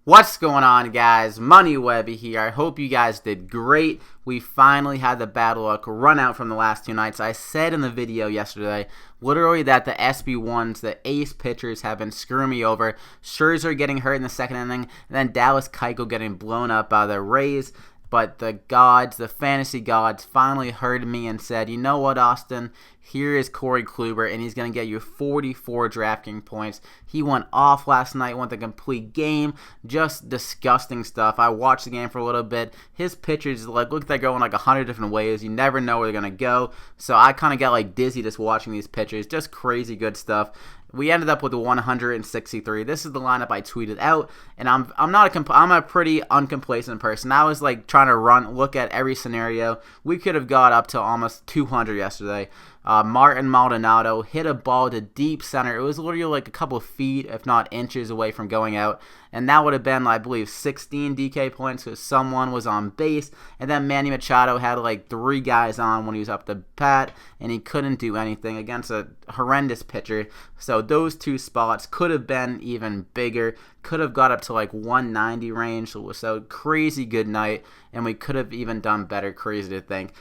What's going on, guys? Money Webby here. I hope you guys did great. We finally had the bad luck run out from the last 2 nights. I said in the video yesterday, literally, that the SB1s, the ace pitchers, have been screwing me over. Scherzer getting hurt in the second inning, and then Dallas Keuchel getting blown up by the Rays. But the gods, the fantasy gods, finally heard me and said, you know what, Austin? Here is Corey Kluber, and he's going to get you 44 DraftKings points. He went off last night, went the complete game. Just disgusting stuff. I watched the game for a little bit. His pitches, look like they're going like 100 different ways. You never know where they're going to go. So I kind of got like dizzy just watching these pitches. Just crazy good stuff. We ended up with a 163. This is the lineup I tweeted out, and I'm a pretty uncomplacent person. I was like trying to look at every scenario. We could have got up to almost 200 yesterday. Martin Maldonado hit a ball to deep center. It was literally like a couple of feet, if not inches, away from going out. And that would have been, I believe, 16 DK points because someone was on base. And then Manny Machado had like 3 guys on when he was up the bat, and he couldn't do anything against a horrendous pitcher. So those 2 spots could have been even bigger. Could have got up to like 190 range. So crazy good night, and we could have even done better. Crazy to think.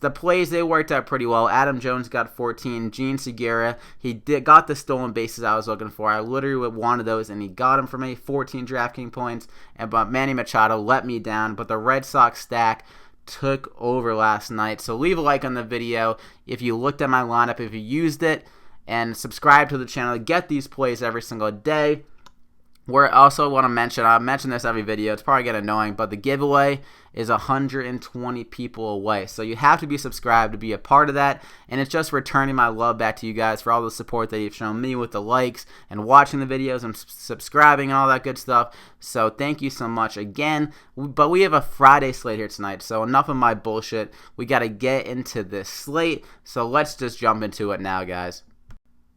The plays, they worked out pretty well. Adam Jones got 14. Gene Segura, got the stolen bases I was looking for. I literally wanted those, and he got them for me. 14 DraftKings points. But Manny Machado let me down. But the Red Sox stack took over last night. So leave a like on the video if you looked at my lineup, if you used it, and subscribe to the channel to get these plays every single day. I also want to mention, I mention this every video, it's probably getting annoying, but the giveaway is 120 people away. So you have to be subscribed to be a part of that, and it's just returning my love back to you guys for all the support that you've shown me with the likes and watching the videos and subscribing and all that good stuff. So thank you so much again. But we have a Friday slate here tonight, so enough of my bullshit. We got to get into this slate, so let's just jump into it now, guys.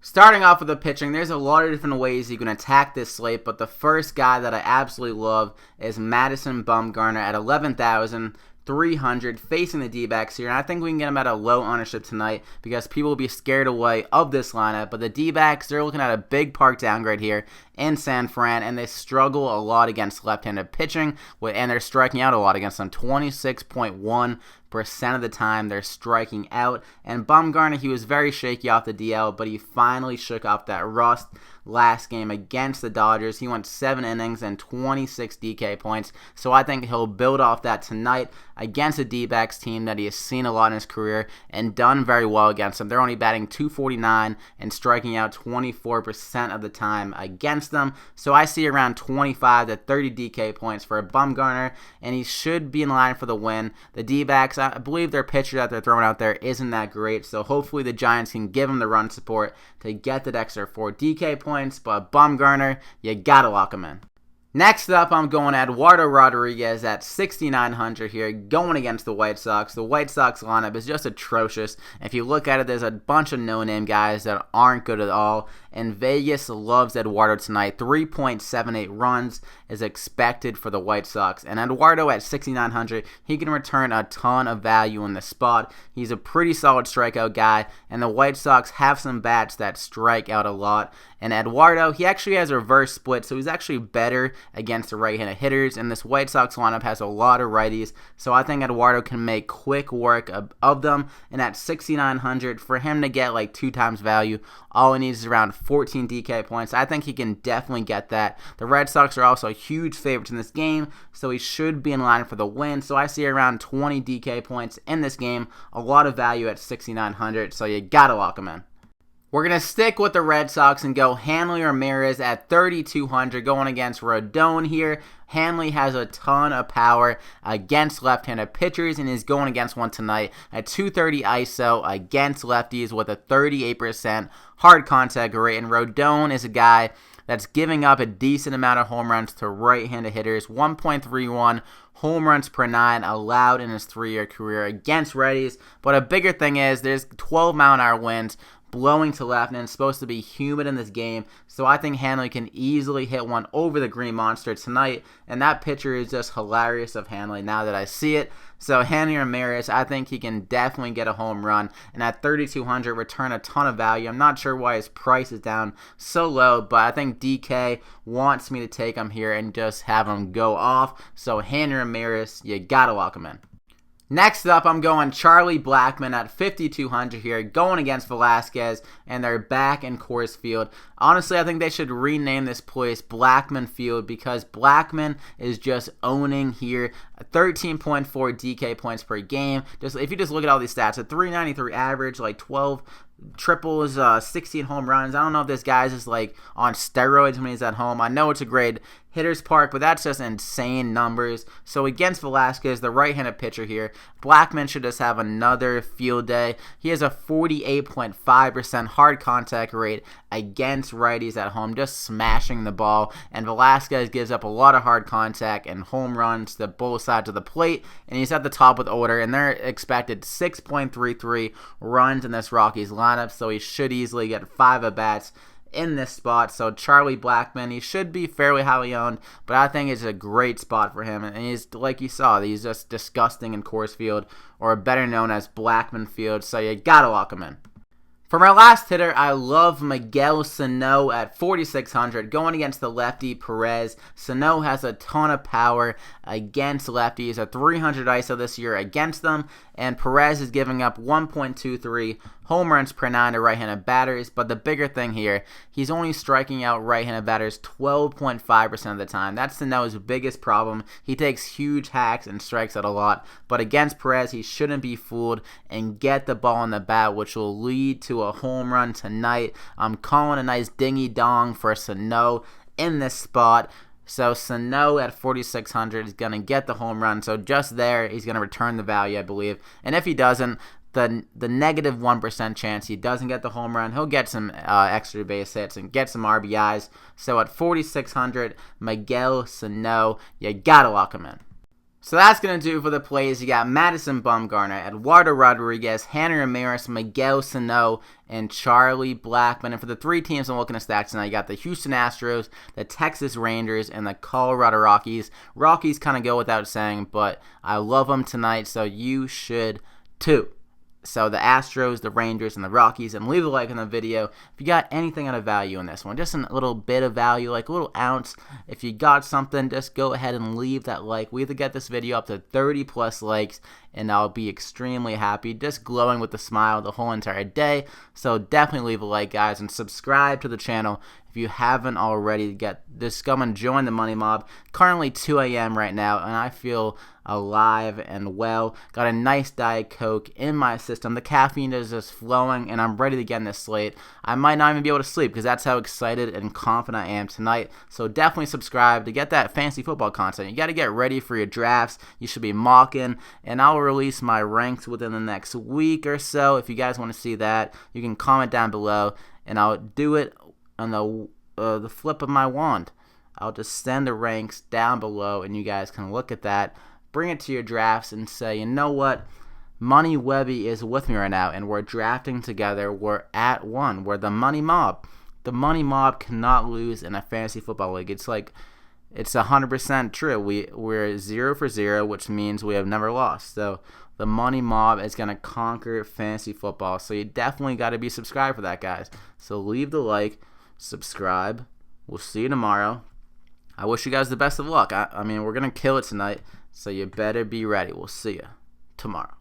Starting off with the pitching, there's a lot of different ways you can attack this slate, but the first guy that I absolutely love is Madison Bumgarner at 11,300 facing the D-backs here, and I think we can get him at a low ownership tonight because people will be scared away of this lineup. But the D-backs, they're looking at a big park downgrade here in San Fran, and they struggle a lot against left-handed pitching, and they're striking out a lot against them. 26.1% of the time they're striking out. And Bumgarner, he was very shaky off the DL, but he finally shook off that rust last game against the Dodgers. He went 7 innings and 26 DK points, so I think he'll build off that tonight against a D-backs team that he has seen a lot in his career and done very well against them. They're only batting .249 and striking out 24% of the time against them, so I see around 25 to 30 DK points for Bumgarner, and he should be in line for the win. The D-backs, I believe their pitcher that they're throwing out there isn't that great, so hopefully the Giants can give him the run support to get that extra 4 DK points, but Bumgarner, you gotta lock him in. Next up, I'm going Eduardo Rodriguez at 6,900 here, going against the White Sox. The White Sox lineup is just atrocious. If you look at it, there's a bunch of no-name guys that aren't good at all, and Vegas loves Eduardo tonight. 3.78 runs is expected for the White Sox, and Eduardo at 6,900, he can return a ton of value in the spot. He's a pretty solid strikeout guy, and the White Sox have some bats that strike out a lot. And Eduardo, he actually has a reverse split, so he's actually better against the right-handed hitters, and this White Sox lineup has a lot of righties, so I think Eduardo can make quick work of them. And at 6,900, for him to get like 2 times value, all he needs is around 14 DK points. I think he can definitely get that. The Red Sox are also huge favorites in this game, so he should be in line for the win. So I see around 20 DK points in this game, a lot of value at 6,900, so you gotta lock him in. We're going to stick with the Red Sox and go Hanley Ramirez at 3,200 going against Rodon here. Hanley has a ton of power against left-handed pitchers and is going against one tonight at 230 ISO against lefties with a 38% hard contact rate. And Rodon is a guy that's giving up a decent amount of home runs to right-handed hitters. 1.31 home runs per 9 allowed in his 3-year career against righties. But a bigger thing is there's 12-mile-an-hour winds blowing to left, and it's supposed to be humid in this game. So I think Hanley can easily hit one over the Green Monster tonight. And that picture is just hilarious of Hanley now that I see it. So Hanley Ramirez, I think he can definitely get a home run. And at 3,200, return a ton of value. I'm not sure why his price is down so low, but I think DK wants me to take him here and just have him go off. So Hanley Ramirez, you gotta lock him in. Next up, I'm going Charlie Blackmon at 5,200 here, going against Velasquez, and they're back in Coors Field. Honestly, I think they should rename this place Blackmon Field because Blackmon is just owning here. 13.4 DK points per game. If you just look at all these stats, a 393 average, like 12 triples, 16 home runs. I don't know if this guy's just like on steroids when he's at home. I know it's a great hitter's park, but that's just insane numbers. So against Velasquez, the right-handed pitcher here, Blackmon should just have another field day. He has a 48.5% hard contact rate against righties at home, just smashing the ball. And Velasquez gives up a lot of hard contact and home runs to both sides of the plate, and he's at the top with order, and they're expected 6.33 runs in this Rockies lineup, so he should easily get 5 at-bats in this spot. So Charlie Blackmon, he should be fairly highly owned, but I think it's a great spot for him. And he's, like you saw, he's just disgusting in Coors Field, or better known as Blackmon Field, so you gotta lock him in. For my last hitter, I love Miguel Sano at 4,600, going against the lefty Perez. Sano has a ton of power against lefties, a 300 ISO this year against them, and Perez is giving up 1.23 home runs per 9 to right-handed batters. But the bigger thing here, he's only striking out right-handed batters 12.5% of the time. That's Sano's biggest problem. He takes huge hacks and strikes out a lot. But against Perez, he shouldn't be fooled and get the ball in the bat, which will lead to a home run tonight. I'm calling a nice dingy-dong for Sano in this spot. So Sano at 4,600 is going to get the home run. So just there, he's going to return the value, I believe. And if he doesn't, the negative 1% chance he doesn't get the home run, he'll get some extra base hits and get some RBIs. So at 4,600, Miguel Sano, you got to lock him in. So that's going to do for the plays. You got Madison Bumgarner, Eduardo Rodriguez, Hanley Ramirez, Miguel Sano, and Charlie Blackmon. And for the 3 teams I'm looking at stacks tonight, you got the Houston Astros, the Texas Rangers, and the Colorado Rockies. Rockies kind of go without saying, but I love them tonight, so you should too. So the Astros, the Rangers, and the Rockies. And leave a like on the video if you got anything out of value in this one. Just a little bit of value, like a little ounce. If you got something, just go ahead and leave that like. We either get this video up to 30 plus likes, and I'll be extremely happy, just glowing with a smile the whole entire day. So definitely leave a like, guys, and subscribe to the channel if you haven't already. Just come and join the Money Mob. Currently 2 a.m. right now, and I feel alive and well. Got a nice Diet Coke in my system. The caffeine is just flowing, and I'm ready to get in this slate. I might not even be able to sleep because that's how excited and confident I am tonight. So definitely subscribe to get that fantasy football content. You got to get ready for your drafts. You should be mocking, and I'll release my ranks within the next week or so. If you guys want to see that, you can comment down below, and I'll do it on the flip of my wand. I'll just send the ranks down below, and you guys can look at that, bring it to your drafts, and say, you know what, Money Webby is with me right now, and we're drafting together. We're at one. We're the Money Mob. The Money Mob cannot lose in a fantasy football league. It's 100% true. We're 0 for 0, which means we have never lost. So the Money Mob is going to conquer fantasy football. So you definitely got to be subscribed for that, guys. So leave the like, subscribe. We'll see you tomorrow. I wish you guys the best of luck. I mean, we're going to kill it tonight, so you better be ready. We'll see you tomorrow.